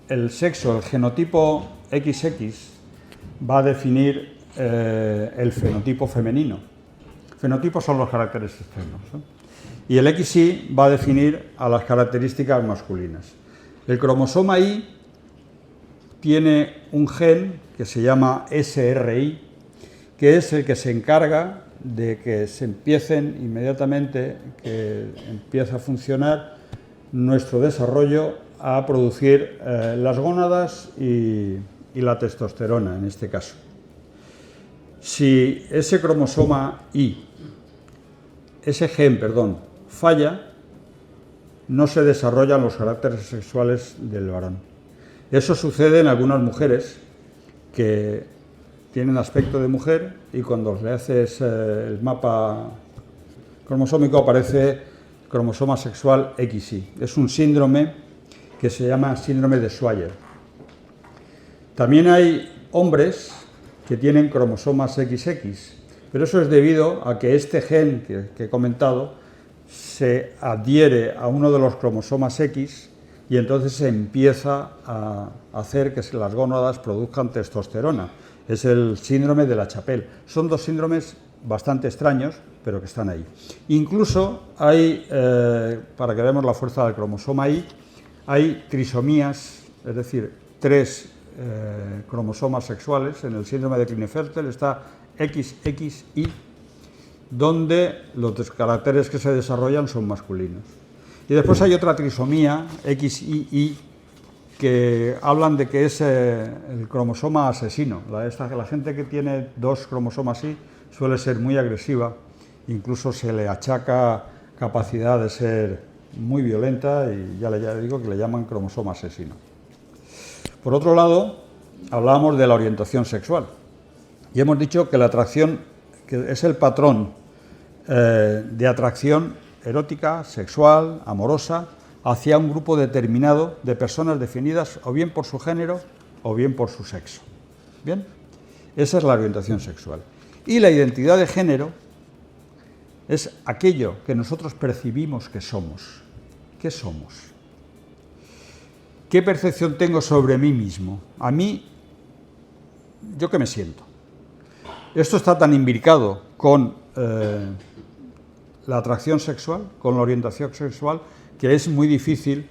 el sexo, el genotipo XX, va a definir el fenotipo femenino. Fenotipos son los caracteres externos, ¿no? Y el XY va a definir a las características masculinas. El cromosoma Y tiene un gen que se llama SRY, que es el que se encarga de que se empiecen inmediatamente, que empiece a funcionar nuestro desarrollo a producir las gónadas y la testosterona en este caso. Si ese cromosoma Y, ese gen, falla, no se desarrollan los caracteres sexuales del varón. Eso sucede en algunas mujeres que tienen aspecto de mujer y cuando le haces el mapa cromosómico aparece cromosoma sexual XY. Es un síndrome que se llama síndrome de Swyer. También hay hombres que tienen cromosomas XX, pero eso es debido a que este gen que he comentado se adhiere a uno de los cromosomas X y entonces se empieza a hacer que las gónadas produzcan testosterona. Es el síndrome de la Chapelle. Son dos síndromes bastante extraños, pero que están ahí. Incluso hay, para que veamos la fuerza del cromosoma Y, hay trisomías, es decir, 3 cromosomas sexuales. En el síndrome de Klinefelter está XXY, donde los caracteres que se desarrollan son masculinos. Y después hay otra trisomía, XYY, que hablan de que es el cromosoma asesino. La gente que tiene 2 cromosomas Y suele ser muy agresiva, incluso se le achaca capacidad de ser muy violenta y ya le digo que le llaman cromosoma asesino. Por otro lado, hablábamos de la orientación sexual y hemos dicho que la atracción, que es el patrón de atracción erótica, sexual, amorosa, hacia un grupo determinado de personas definidas o bien por su género o bien por su sexo. ¿Bien? Esa es la orientación sexual. Y la identidad de género es aquello que nosotros percibimos que somos. ¿Qué somos? ¿Qué percepción tengo sobre mí mismo? A mí, ¿yo qué me siento? Esto está tan imbricado con la atracción sexual, con la orientación sexual, que es muy difícil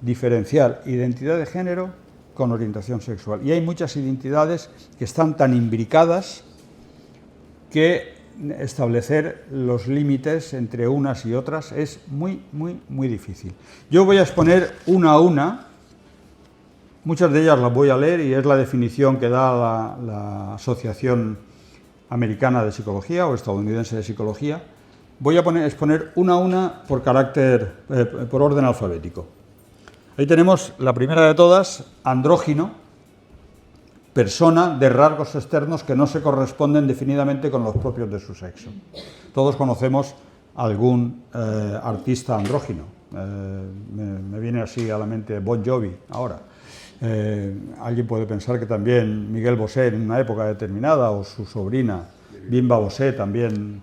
diferenciar identidad de género con orientación sexual. Y hay muchas identidades que están tan imbricadas que establecer los límites entre unas y otras es muy, muy, muy difícil. Yo voy a exponer una a una, muchas de ellas las voy a leer y es la definición que da la Asociación Americana de Psicología o Estadounidense de Psicología. Voy a exponer una a una por orden alfabético. Ahí tenemos la primera de todas, andrógino, persona de rasgos externos que no se corresponden definidamente con los propios de su sexo. Todos conocemos algún artista andrógino. Me viene así a la mente Bon Jovi ahora. Alguien puede pensar que también Miguel Bosé en una época determinada o su sobrina Bimba Bosé también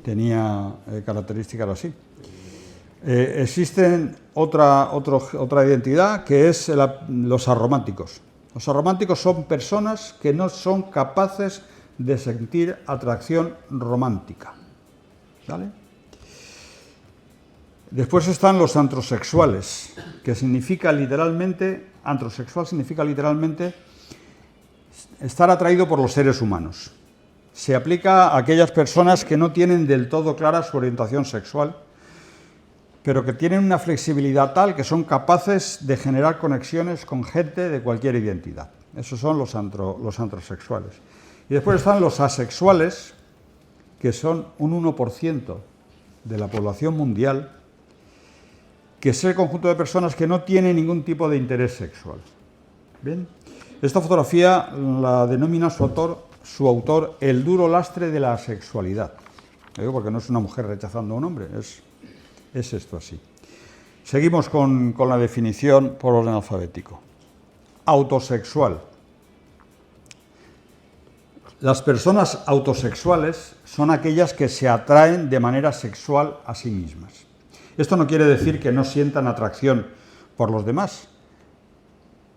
tenía características así. Existen otra identidad que es los arománticos. Los arománticos son personas que no son capaces de sentir atracción romántica. ¿Vale? Después están los antrosexuales, que significa literalmente, antrosexual significa literalmente estar atraído por los seres humanos. Se aplica a aquellas personas que no tienen del todo clara su orientación sexual, pero que tienen una flexibilidad tal que son capaces de generar conexiones con gente de cualquier identidad. Esos son los antrosexuales. Y después están los asexuales, que son un 1% de la población mundial, que es el conjunto de personas que no tienen ningún tipo de interés sexual. ¿Bien? Esta fotografía la denomina su autor el duro lastre de la asexualidad. Porque no es una mujer rechazando a un hombre, es esto así. Seguimos con la definición por orden alfabético. Autosexual. Las personas autosexuales son aquellas que se atraen de manera sexual a sí mismas. Esto no quiere decir que no sientan atracción por los demás,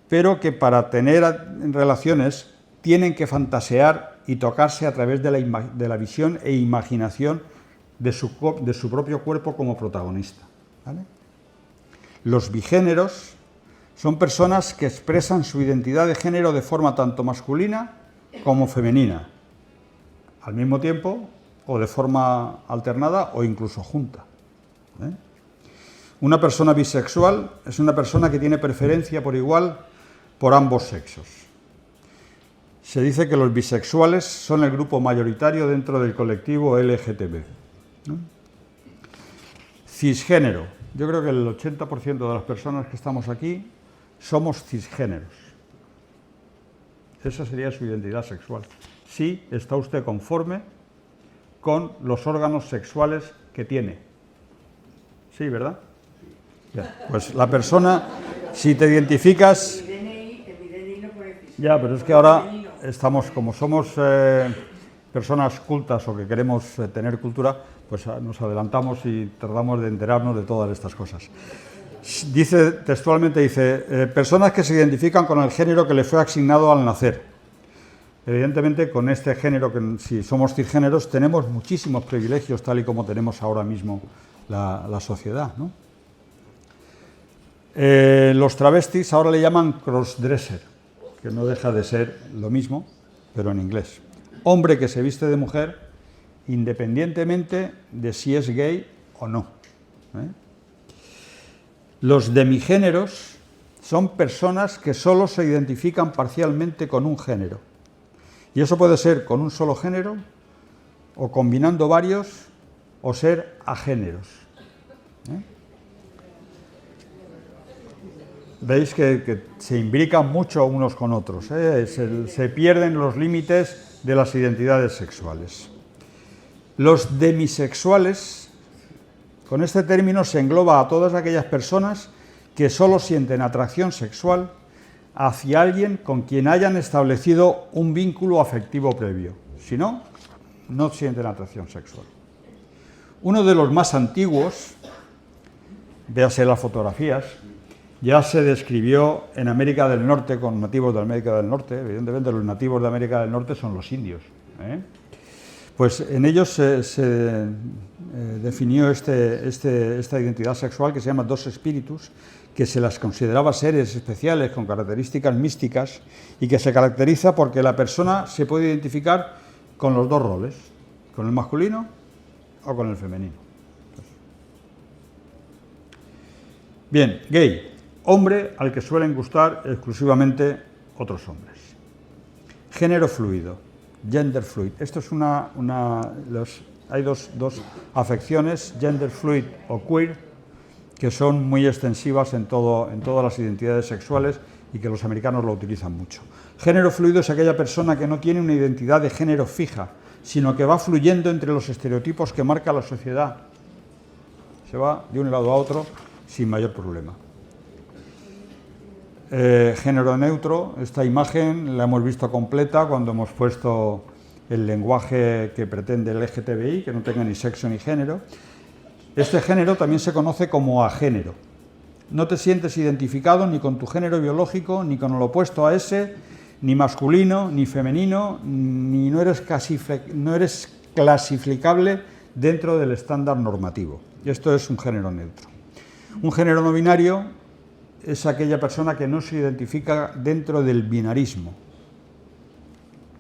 pero que para tener relaciones tienen que fantasear y tocarse a través de la visión e imaginación de su propio cuerpo como protagonista. ¿Vale? Los bigéneros son personas que expresan su identidad de género de forma tanto masculina como femenina, al mismo tiempo o de forma alternada o incluso junta. Una persona bisexual es una persona que tiene preferencia por igual por ambos sexos. Se dice que los bisexuales son el grupo mayoritario dentro del colectivo LGTB. ¿No? Cisgénero. Yo creo que el 80% de las personas que estamos aquí somos cisgéneros. Esa sería su identidad sexual. Si está usted conforme con los órganos sexuales que tiene. Sí, ¿verdad? Ya, pues la persona, si te identificas... Ya, pero es que ahora estamos, como somos personas cultas o que queremos tener cultura, pues nos adelantamos y tratamos de enterarnos de todas estas cosas. Dice, textualmente dice, personas que se identifican con el género que le fue asignado al nacer. Evidentemente, con este género, que si somos cisgéneros, tenemos muchísimos privilegios, tal y como tenemos ahora mismo la sociedad, ¿no? Los travestis ahora le llaman crossdresser, que no deja de ser lo mismo, pero en inglés. Hombre que se viste de mujer, independientemente de si es gay o no. Los demigéneros son personas que solo se identifican parcialmente con un género. Y eso puede ser con un solo género o combinando varios o ser agéneros. Veis que se imbrican mucho unos con otros, se pierden los límites de las identidades sexuales. Los demisexuales, con este término se engloba a todas aquellas personas que solo sienten atracción sexual hacia alguien con quien hayan establecido un vínculo afectivo previo. Si no, no sienten atracción sexual. Uno de los más antiguos, véase las fotografías, ya se describió en América del Norte con nativos de América del Norte. Evidentemente los nativos de América del Norte son los indios. Pues en ellos se definió esta identidad sexual que se llama dos espíritus, que se las consideraba seres especiales con características místicas y que se caracteriza porque la persona se puede identificar con los dos roles, con el masculino o con el femenino. Bien, gay. Hombre al que suelen gustar exclusivamente otros hombres. Género fluido, gender fluid. Esto es hay dos afecciones, gender fluid o queer, que son muy extensivas en todas las identidades sexuales y que los americanos lo utilizan mucho. Género fluido es aquella persona que no tiene una identidad de género fija, sino que va fluyendo entre los estereotipos que marca la sociedad. Se va de un lado a otro sin mayor problema. Género neutro, esta imagen la hemos visto completa cuando hemos puesto el lenguaje que pretende el LGTBI, que no tenga ni sexo ni género. Este género también se conoce como agénero. No te sientes identificado ni con tu género biológico, ni con el opuesto a ese, ni masculino, ni femenino, ni no eres clasificable dentro del estándar normativo. Y esto es un género neutro. Un género no binario es aquella persona que no se identifica dentro del binarismo.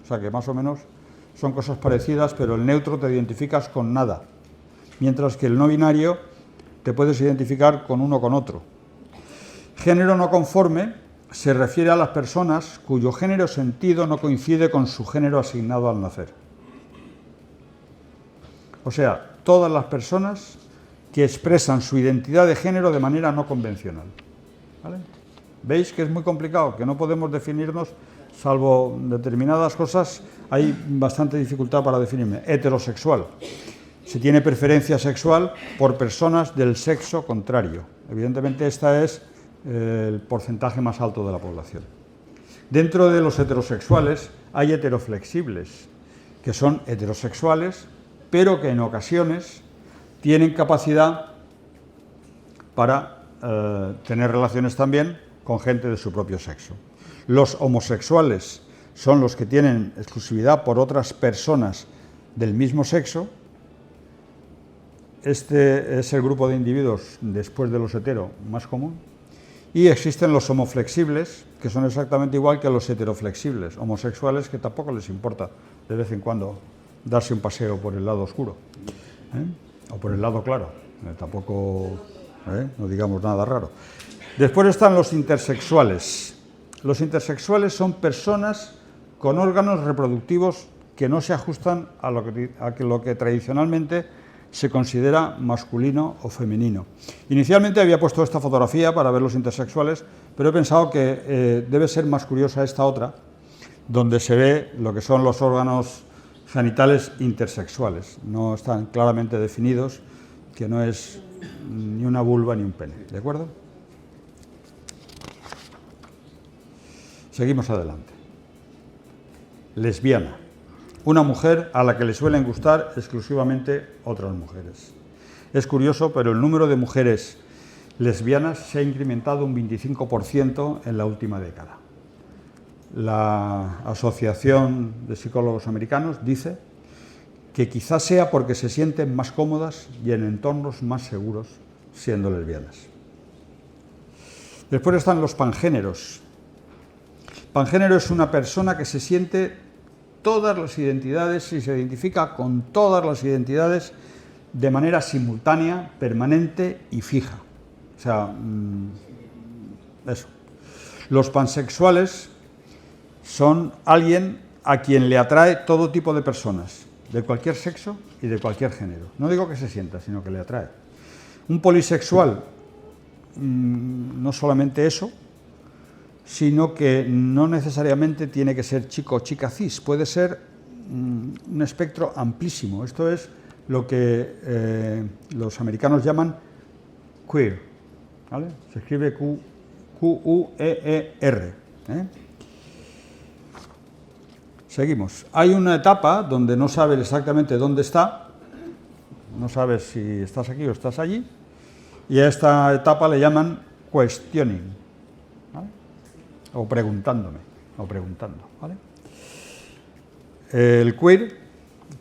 O sea que más o menos son cosas parecidas, pero el neutro te identificas con nada, mientras que el no binario te puedes identificar con uno o con otro. Género no conforme se refiere a las personas cuyo género sentido no coincide con su género asignado al nacer. O sea, todas las personas que expresan su identidad de género de manera no convencional. ¿Vale? ¿Veis que es muy complicado? Que no podemos definirnos, salvo determinadas cosas, hay bastante dificultad para definirme. Heterosexual. Se tiene preferencia sexual por personas del sexo contrario. Evidentemente, este es el porcentaje más alto de la población. Dentro de los heterosexuales hay heteroflexibles, que son heterosexuales, pero que en ocasiones tienen capacidad para tener relaciones también con gente de su propio sexo. Los homosexuales son los que tienen exclusividad por otras personas del mismo sexo. Este es el grupo de individuos, después de los hetero, más común. Y existen los homoflexibles, que son exactamente igual que los heteroflexibles, homosexuales que tampoco les importa de vez en cuando darse un paseo por el lado oscuro, o por el lado claro, tampoco, no digamos nada raro. Después están los intersexuales. Los intersexuales son personas con órganos reproductivos que no se ajustan a lo que tradicionalmente se considera masculino o femenino. Inicialmente había puesto esta fotografía para ver los intersexuales, pero he pensado que debe ser más curiosa esta otra, donde se ve lo que son los órganos genitales intersexuales. No están claramente definidos, que no es ni una vulva ni un pene, ¿de acuerdo? Seguimos adelante. Lesbiana. Una mujer a la que le suelen gustar exclusivamente otras mujeres. Es curioso, pero el número de mujeres lesbianas se ha incrementado un 25% en la última década. La Asociación de Psicólogos Americanos dice que quizás sea porque se sienten más cómodas y en entornos más seguros siendo lesbianas. Después están los pangéneros. Pangénero es una persona que se siente todas las identidades y se identifica con todas las identidades de manera simultánea, permanente y fija. O sea, eso. Los pansexuales son alguien a quien le atrae todo tipo de personas, de cualquier sexo y de cualquier género. No digo que se sienta, sino que le atrae. Un polisexual, no solamente eso, sino que no necesariamente tiene que ser chico o chica cis, puede ser un espectro amplísimo. Esto es lo que los americanos llaman queer, ¿vale? Se escribe Q-U-E-E-R. Seguimos. Hay una etapa donde no sabes exactamente dónde está, no sabes si estás aquí o estás allí, y a esta etapa le llaman questioning, ¿vale? O preguntándome, o preguntando, ¿vale? El queer,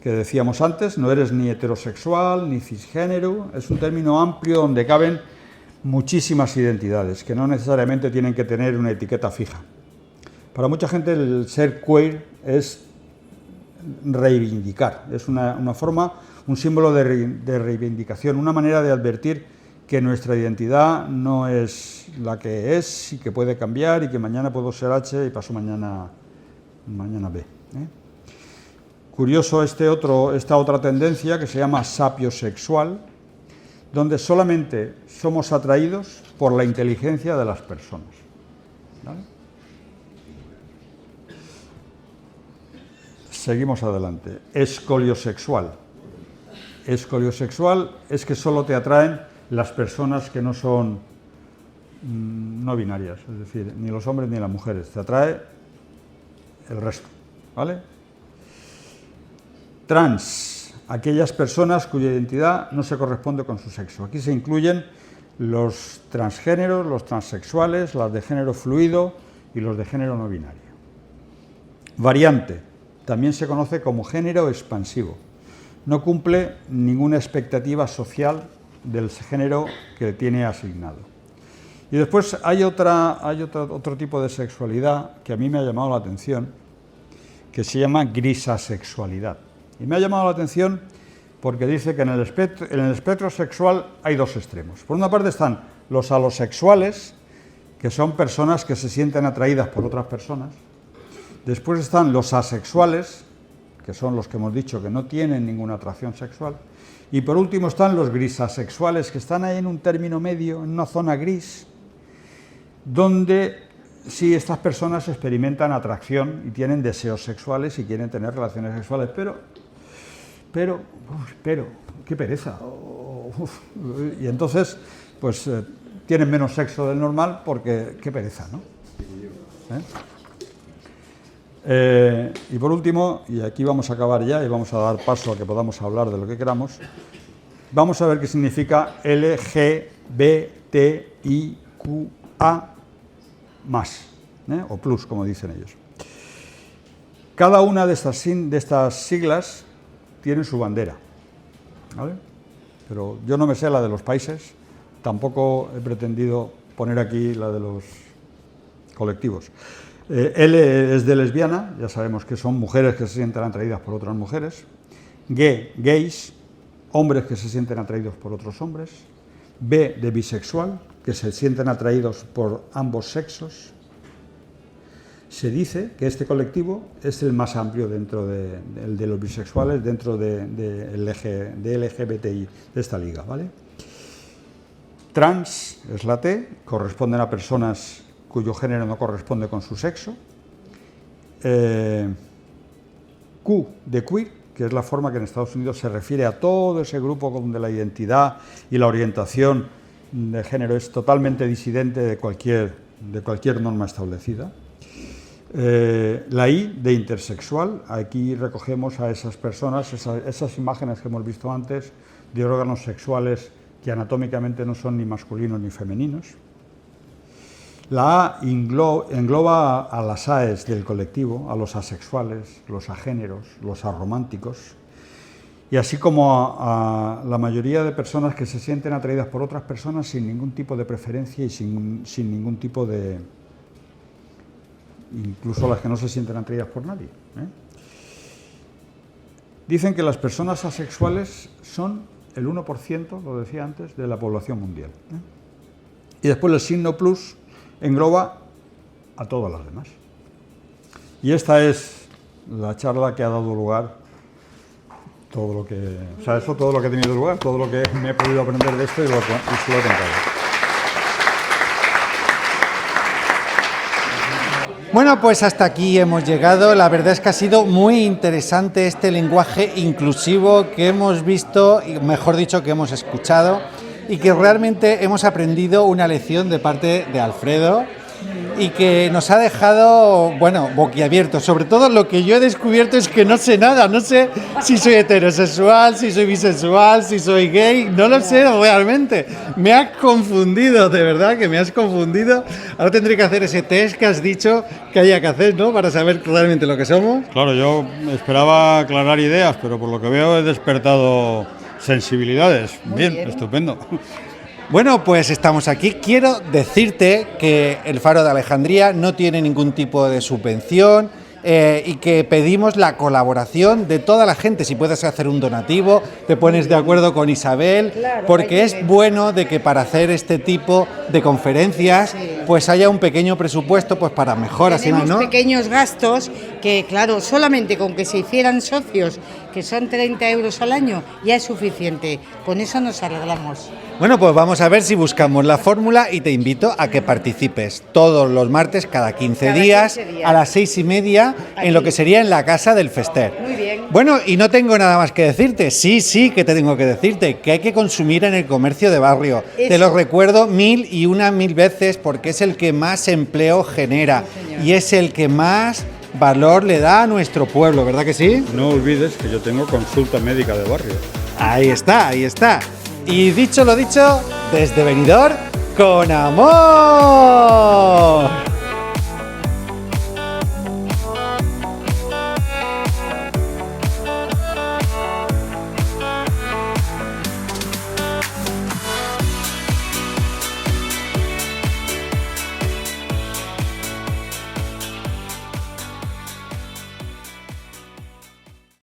que decíamos antes, no eres ni heterosexual ni cisgénero, es un término amplio donde caben muchísimas identidades, que no necesariamente tienen que tener una etiqueta fija. Para mucha gente el ser queer es reivindicar, es una forma, un símbolo de reivindicación, una manera de advertir que nuestra identidad no es la que es y que puede cambiar y que mañana puedo ser H y paso mañana B. Curioso esta otra tendencia que se llama sapiosexual, donde solamente somos atraídos por la inteligencia de las personas, ¿vale? Seguimos adelante. Escoliosexual. Escoliosexual es que solo te atraen las personas que no son no binarias, es decir, ni los hombres ni las mujeres, te atrae el resto, ¿vale? Trans, aquellas personas cuya identidad no se corresponde con su sexo. Aquí se incluyen los transgéneros, los transexuales, las de género fluido y los de género no binario. Variante, también se conoce como género expansivo. No cumple ninguna expectativa social del género que tiene asignado. Y después hay otro tipo de sexualidad que a mí me ha llamado la atención, que se llama grisasexualidad. Y me ha llamado la atención porque dice que en el espectro sexual hay dos extremos. Por una parte están los alosexuales, que son personas que se sienten atraídas por otras personas. Después están los asexuales, que son los que hemos dicho que no tienen ninguna atracción sexual. Y por último están los grisasexuales, que están ahí en un término medio, en una zona gris, donde sí estas personas experimentan atracción y tienen deseos sexuales y quieren tener relaciones sexuales, pero, qué pereza. Y entonces, pues tienen menos sexo del normal porque qué pereza, ¿no? Y por último, y aquí vamos a acabar ya y vamos a dar paso a que podamos hablar de lo que queramos, vamos a ver qué significa LGBTIQA+, o plus, como dicen ellos. Cada una de estas siglas tiene su bandera, ¿vale? Pero yo no me sé la de los países, tampoco he pretendido poner aquí la de los colectivos. L es de lesbiana, ya sabemos que son mujeres que se sienten atraídas por otras mujeres. Gays, hombres que se sienten atraídos por otros hombres. B de bisexual, que se sienten atraídos por ambos sexos. Se dice que este colectivo es el más amplio dentro de los bisexuales, dentro de LGBTI, de esta liga, ¿vale? Trans es la T, corresponden a personas cuyo género no corresponde con su sexo. Q de queer, que es la forma que en Estados Unidos se refiere a todo ese grupo donde la identidad y la orientación de género es totalmente disidente de cualquier norma establecida. La I de intersexual, aquí recogemos a esas personas, esas imágenes que hemos visto antes de órganos sexuales que anatómicamente no son ni masculinos ni femeninos. La A engloba a las AES del colectivo, a los asexuales, los agéneros, los arománticos, y así como a la mayoría de personas que se sienten atraídas por otras personas sin ningún tipo de preferencia y sin ningún tipo de... incluso las que no se sienten atraídas por nadie, Dicen que las personas asexuales son el 1%, lo decía antes, de la población mundial. Y después el signo plus engloba a todas las demás. Y esta es la charla que ha dado lugar todo lo que, o sea, eso todo lo que ha tenido lugar, todo lo que me he podido aprender de esto y se lo he contado. Bueno, pues hasta aquí hemos llegado. La verdad es que ha sido muy interesante este lenguaje inclusivo que hemos visto, y mejor dicho, que hemos escuchado, y que realmente hemos aprendido una lección de parte de Alfredo y que nos ha dejado, bueno, boquiabiertos. Sobre todo lo que yo he descubierto es que no sé nada, no sé si soy heterosexual, si soy bisexual, si soy gay, no lo sé realmente. Me has confundido, de verdad que me has confundido. Ahora tendré que hacer ese test que has dicho que haya que hacer, ¿no? Para saber realmente lo que somos. Claro, yo esperaba aclarar ideas, pero por lo que veo he despertado sensibilidades. Bien, estupendo. Bueno, pues estamos aquí. Quiero decirte que el Faro de Alejandría no tiene ningún tipo de subvención y que pedimos la colaboración de toda la gente. Si puedes hacer un donativo, te pones de acuerdo con Isabel, Claro, porque hay es que- bueno de que para hacer este tipo de conferencias pues haya un pequeño presupuesto pues para mejoras y más, Tenemos ¿no? pequeños gastos que, claro, solamente con que se hicieran socios, que son 30 euros al año, ya es suficiente. Con eso nos arreglamos. Bueno, pues vamos a ver si buscamos la fórmula y te invito a que participes todos los martes, cada 15 Cada días, 15 días. a las 6:30, Aquí. en lo que sería en la casa del Fester. Muy bien. Bueno, y no tengo nada más que decirte. Sí que te tengo que decirte que hay que consumir en el comercio de barrio. Eso. Te lo recuerdo 1000 veces porque es el que más empleo genera y es el que más valor le da a nuestro pueblo, ¿verdad que sí? No olvides que yo tengo consulta médica de barrio. Ahí está, ahí está. Y dicho lo dicho, desde Benidorm, con amor.